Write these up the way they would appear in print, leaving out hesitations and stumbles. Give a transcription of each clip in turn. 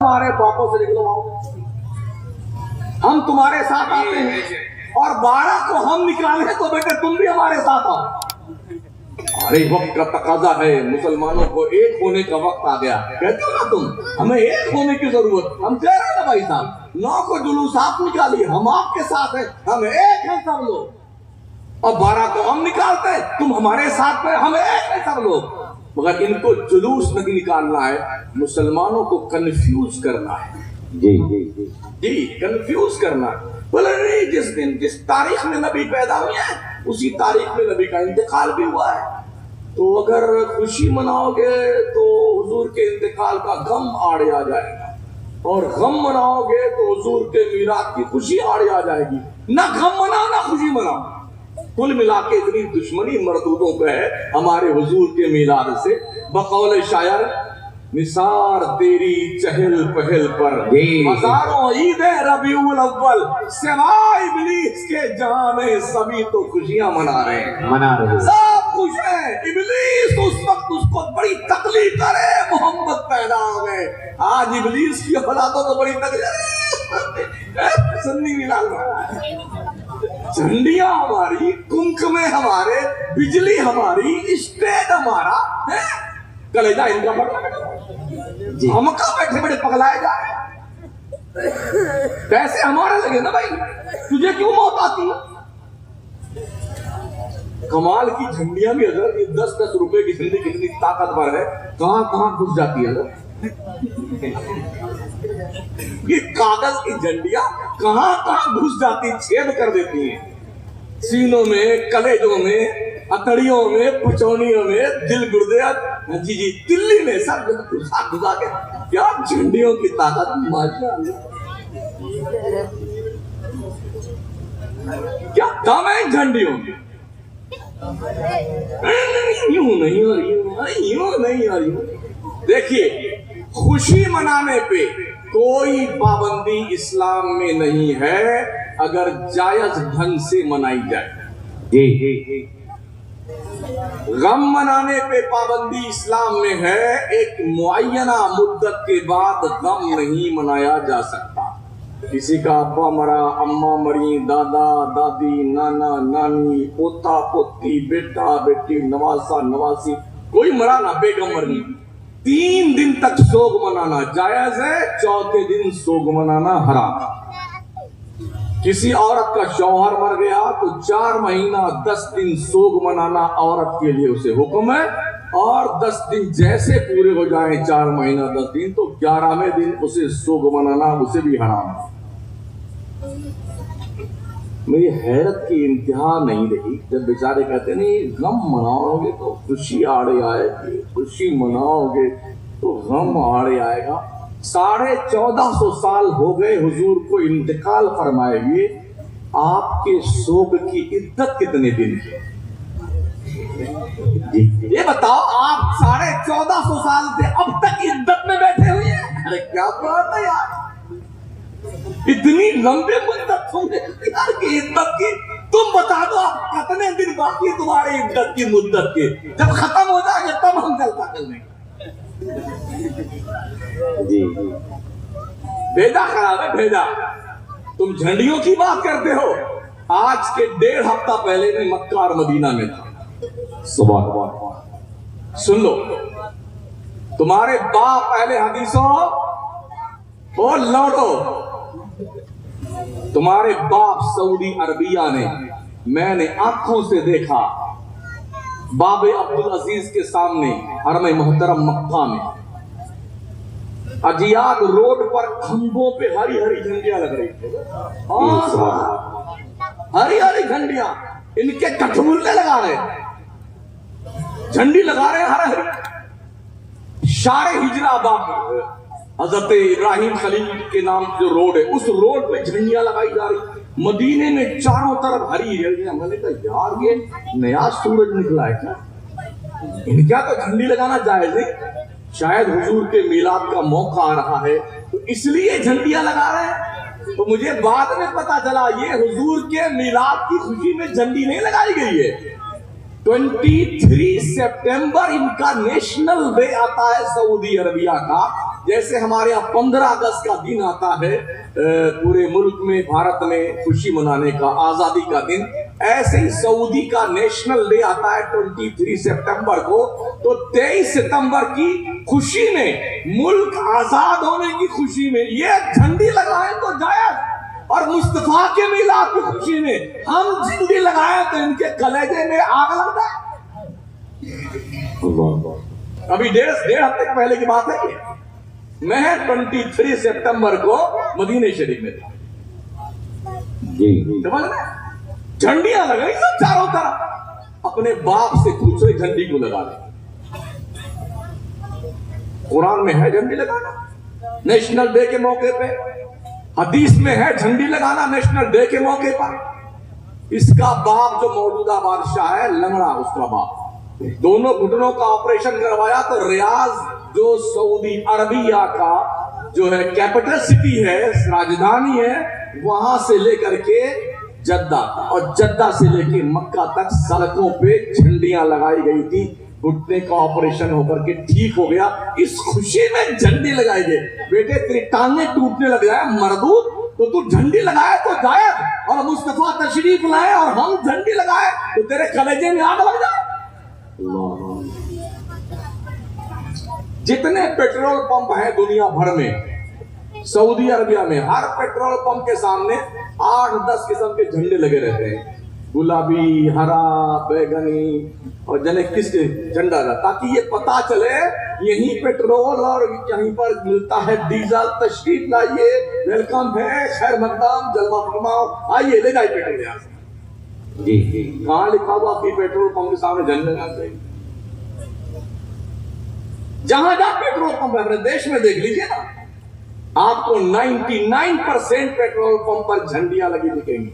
ہمارے باپوں سے نکلواؤ، ہم تمہارے ساتھ آتے ہیں، اور 12 کو ہم نکالیں تو بیٹے تم بھی ہمارے ساتھ آؤ۔ ارے وقت کا تقاضا ہے، مسلمانوں کو ایک ہونے کا وقت آ گیا۔ کہتے ہو نا تم ہمیں ایک ہونے کی ضرورت، ہم کہہ رہے ہیں بھائی صاحب 9 کو جلوس آپ نکالیے، ہم آپ کے ساتھ ہیں، ہم ایک ہیں سب لوگ، اور 12 کو ہم نکالتے ہیں، تم ہمارے ساتھ ہیں، ہم ایک ہیں سب لوگ۔ مگر ان کو جلوس نہیں نکالنا ہے، مسلمانوں کو کنفیوز کرنا ہے۔ جی کنفیوز کرنا ہے۔ بولے نہیں، جس دن جس تاریخ میں نبی پیدا ہوئے ہیں اسی تاریخ میں نبی کا انتقال بھی ہوا ہے، تو اگر خوشی مناؤ گے تو حضور کے انتقال کا غم آڑے آ جائے گا، اور غم مناؤ گے تو حضور کے میلاد کی خوشی آڑے آ جائے گی۔ نہ غم مناؤ نہ خوشی مناؤ، کل ملا کے اتنی دشمنی مردودوں پہ ہے ہمارے حضور کے میلاد سے۔ بقول شاعر نثار تیری چہل پہل پر ہزاروں عید ربیع الاول، سوائے ابلیس کے جہاں میں سبھی تو خوشیاں منا رہے ہیں، سب خوش ہیں۔ ابلیس اس وقت اس کو بڑی تکلیف کرے محمد پیدا ہو گئے، آج ابلیس کی اولادوں کو بڑی تکلیف سنی ملا رہا ہے۔ جھنڈیاں ہماری، کمکمے ہمارے، بجلی ہماری، اسٹیٹ ہمارا ہے، کلیجہ ان کا پڑھنا بیٹھا، ہم کہاں بیٹھے بڑے پگلائے جا رہے ہیں؟ پیسے ہمارے لگے نا بھائی، تجھے کیوں موت آتی ہے؟ کمال کی جھنڈیاں بھی اگر 10-10 روپے کی جھنڈی کتنی طاقتور ہے، کہاں کہاں گھس جاتی ہے۔ یہ کاغذ کی جھنڈیاں کہاں کہاں گھس جاتی، چھید کر دیتی ہیں، سینوں میں، کلیجوں میں، اتڑیوں میں، پچونیوں میں، دل گردے، جی دلی میں، سب گھسا کے۔ کیا جھنڈیوں کی طاقت، ماشاءاللہ، کیا دم ہے جھنڈیوں میں۔ یوں نہیں آ رہی۔ دیکھیے، خوشی منانے پہ کوئی پابندی اسلام میں نہیں ہے اگر جائز ڈھنگ سے منائی جائے۔ غم منانے پہ پابندی اسلام میں ہے، ایک معینہ مدت کے بعد غم نہیں منایا جا سکتا۔ کسی کا ابا مرا، اماں مری، دادا دادی، نانا نانی، پوتا پوتی، بیٹا بیٹی، نواسا نواسی، کوئی مرا نہ، بیگم مرنی، 3 دن تک سوگ منانا جائز ہے، 4تھے دن سوگ منانا حرام۔ کسی عورت کا شوہر مر گیا تو 4 مہینہ 10 دن سوگ منانا عورت کے لیے اسے حکم ہے، اور 10 دن جیسے پورے ہو جائیں، 4 مہینہ 10 دن، تو 11ویں دن اسے سوگ منانا اسے بھی حرام ہے۔ میری حیرت کی انتہا نہیں رہی جب بیچارے کہتے نہیں غم مناؤ گے تو خوشی آڑے آئے گی، خوشی مناؤ گے تو غم آڑے آئے گا۔ 1450 سال ہو گئے حضور کو انتقال فرمائے ہوئے، آپ کے سوگ کی عدت کتنے دن ہے؟ یہ بتاؤ، آپ 1450 سال سے اب تک عدت میں بیٹھے ہوئے ہیں؟ ارے کیا بات ہے یار، اتنی لمبے مدت تم نے اختیار کی عدت کی۔ تم بتا دو آپ کتنے دن باقی تمہاری عدت کی مدت کے، جب ختم ہو جائے گا تب ہم جلسہ کرنے گے۔ بھیجا خراب ہے، بھیجا۔ تم جھنڈیوں کی بات کرتے ہو، آج کے 1.5 ہفتہ پہلے میں مکہ اور مدینہ میں تھا۔ سبحان اللہ، سن لو، تمہارے باپ اہل حدیثوں اور لوٹو، تمہارے باپ سعودی عربیہ نے، میں نے آنکھوں سے دیکھا، باب عبدالعزیز کے سامنے حرم محترم مکہ میں اجیاد روڈ پر کھمبوں پہ ہری ہری جھنڈیاں لگ رہی تھی، ہری ہری جھنڈیاں، ان کے کٹھملے لگا رہے، جھنڈی لگا رہے ہر ہری۔ شار ہجرہ باب حضرت ابراہیم خلیل کے نام جو روڈ ہے، اس روڈ پہ جھنڈیاں لگائی جا رہی، مدینے میں چاروں طرف ہری جھنڈیاں۔ میں نے کہا یار یہ نیا سورج نکلا ہے کیا، ان کیا تو جھنڈی لگانا جائز نہیں؟ شاید حضور کے میلاد کا موقع آ رہا ہے تو اس لیے جھنڈیاں لگا رہے ہیں۔ تو مجھے بعد میں پتا چلا یہ حضور کے میلاد کی خوشی میں جھنڈی نہیں لگائی گئی ہے، 23 سپٹمبر ان کا نیشنل ڈے آتا ہے سعودی عربیہ کا، جیسے ہمارے یہاں 15 اگست کا دن آتا ہے پورے ملک میں بھارت میں خوشی منانے کا، آزادی کا دن، ایسے ہی سعودی کا نیشنل ڈے آتا ہے 23 سپٹمبر کو۔ تو 23 ستمبر کی خوشی میں، ملک آزاد ہونے کی خوشی میں یہ جھنڈی لگائیں تو جائز، اور مصطفیٰ کے میلاد کی خوشی میں ہم جھنڈی لگائیں تو ان کے کلیجے میں آگ لگتا ہے۔ ابھی ڈیڑھ ہفتے پہلے کی بات ہے یہ، میں 23 سپٹمبر کو مدینہ شریف میں تھا، سمجھ رہے ہیں؟ جھنڈیاں لگائی سب چاروں طرف۔ اپنے باپ سے پوچھو جھنڈی کو لگا لیں، قرآن میں ہے جھنڈی لگانا نیشنل ڈے کے موقع پہ، حدیث میں ہے جھنڈی لگانا نیشنل ڈے کے موقع پر۔ اس کا باپ جو موجودہ بادشاہ ہے، لنگڑا اس کا باپ، دونوں گھٹنوں کا آپریشن کروایا تو ریاض جو سعودی عربیہ کا جو ہے کیپٹل سٹی ہے، راجدھانی ہے، وہاں سے لے کر کے جدہ اور جدہ سے لے کے مکہ تک سڑکوں پہ جھنڈیاں لگائی گئی تھی۔ گھٹنے کا آپریشن ہو کر کے ٹھیک ہو گیا، اس خوشی میں جھنڈی لگائی گئی۔ بیٹے تیری ٹانگیں ٹوٹنے لگ جائے مردود تو جھنڈی لگائے تو جائز، اور مصطفیٰ تشریف لائے اور ہم جھنڈی لگائے تو تیرے کلیجے میں آگ لگ جائے۔ جتنے پیٹرول پمپ ہیں دنیا بھر میں، سعودی عربیہ میں ہر پیٹرول پمپ کے سامنے 8-10 قسم کے جھنڈے لگے رہتے ہیں، گلابی، ہرا، بیگنی، اور جنے کس کے جھنڈا کا، تاکہ یہ پتا چلے یہیں پیٹرول اور یہیں پر ملتا ہے ڈیزل، تشریف لائیے، ویلکم ہے، خیر مقدام، جلوہ فرماؤ، آئیے لے جائیے پیٹرول یہاں سے۔ جی کہاں لکھا ہوا آپ کی پیٹرول پمپ کے سامنے جھنڈے لگا چاہیے؟ جہاں جہاں پیٹرول پمپ ہے اپنے دیش میں دیکھ لیجیے نا، آپ کو 99% پیٹرول پمپ پر جھنڈیاں لگی دکھیں گی۔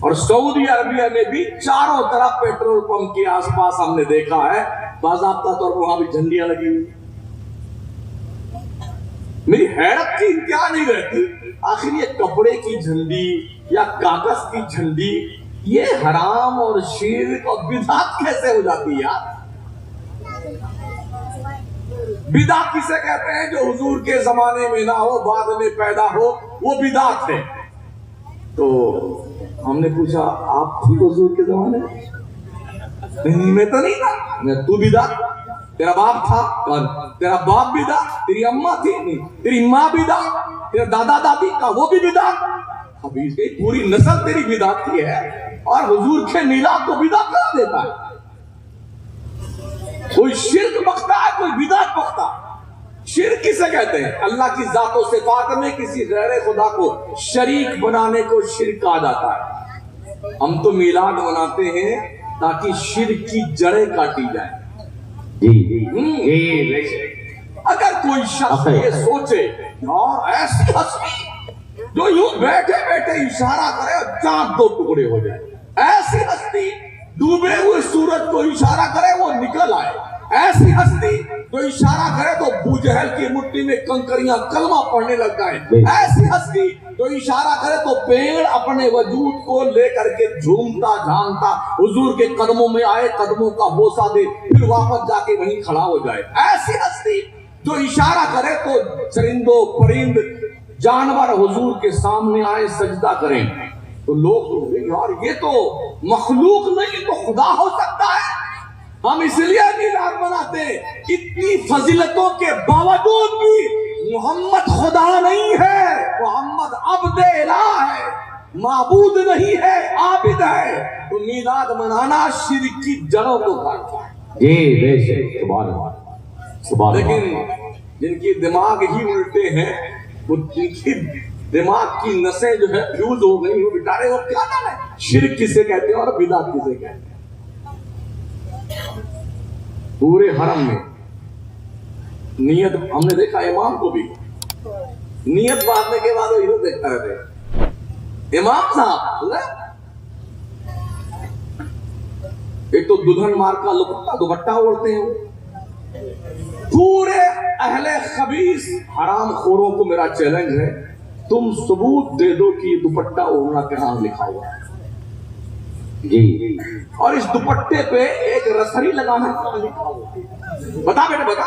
اور سعودی عربیہ میں بھی چاروں طرف پیٹرول پمپ کے آس پاس ہم نے دیکھا ہے باضابطہ طور پر وہاں بھی جھنڈیاں لگی ہوئی۔ میری حیرت کی انتہا نہیں رہتی، آخر یہ کپڑے کی جھنڈی یا کاغذ کی جھنڈی یہ حرام اور شرک اور بدعت کیسے ہو جاتی ہے یار؟ بدعت کسے کہتے ہیں؟ جو حضور کے زمانے میں نہ ہو، بعد میں پیدا ہو، وہ بدعت ہے۔ تو ہم نے پوچھا آپ تھی حضور کے زمانے میں؟ میں تو نہیں تھا۔ میں تو بدعت؟ تیرا باپ تھا؟ تیرا باپ بدعت؟ تیری اماں تھی؟ نہیں۔ تیری ماں بدعت؟ تیرا دادا دادی کا وہ بھی بدعت؟ ابھی پوری نسل تیری بدعت کی ہے، اور حضور کے میلاد کو بدعت کرا دیتا ہے۔ کوئی شرک بختا ہے، کوئی بدعت بختا۔ شرک کسے کہتے ہیں؟ اللہ کی ذات و صفات میں کسی غیر خدا کو شریک بنانے کو شرک کہا جاتا ہے۔ ہم تو میلاد مناتے ہیں تاکہ شرک کی جڑیں کاٹی جائیں۔ اگر کوئی شخص یہ سوچے اور ایسی ہستی جو یوں بیٹھے بیٹھے اشارہ کرے اور چاند 2 ٹکڑے ہو جائے، ایسی ہستی ڈوبے ہوئے سورج کو اشارہ کرے وہ نکل آئے، ایسی ہستی جو اشارہ کرے تو ابو جہل کی مٹھی میں کنکریاں کلمہ پڑھنے لگ جائیں، ایسی ہستی جو اشارہ کرے تو پیڑ اپنے وجود کو لے کر کے جھومتا جھانتا حضور کے قدموں میں آئے، قدموں کا بوسہ دے، پھر واپس جا کے وہیں کھڑا ہو جائے، ایسی ہستی جو اشارہ کرے تو چرندوں پرند جانور حضور کے سامنے آئے سجدہ کریں۔ تو لوگ یار یہ تو مخلوق نہیں تو خدا ہو سکتا ہے۔ ہم اس لیے میلاد مناتے ہیں، اتنی فضیلتوں کے باوجود بھی محمد خدا نہیں ہے، محمد عبد الہ ہے، معبود نہیں ہے، عابد ہے۔ تو میلاد منانا شرک کی جڑوں کو کاٹتا ہے۔ جی بے شک، سبحان اللہ۔ لیکن جن کی دماغ ہی الٹے ہیں، وہ جن کی دماغ کی نسیں جو ہے فیوز ہو گئی، وہ بیچارے وہ کیا جانے شرک کسے کہتے ہیں اور بدعت کسے کہتے ہیں۔ پورے حرم میں نیت ہم نے دیکھا، امام کو بھی نیت باندھنے کے بعد وہ یہ دیکھتا رہتے امام صاحب، ایک تو دلہن مار کا دوپٹہ اوڑھتے ہیں، پورے اہل خبیث حرام خوروں کو میرا چیلنج ہے، تم ثبوت دے دو کہ دوپٹہ اوڑھنا کہاں لکھا ہوا ہے۔ جی اور اس دوپٹے پہ ایک رسری لگانا کہاں لکھا ہوا ہے؟ بتا بیٹے بتا،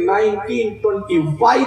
1925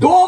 2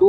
2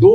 2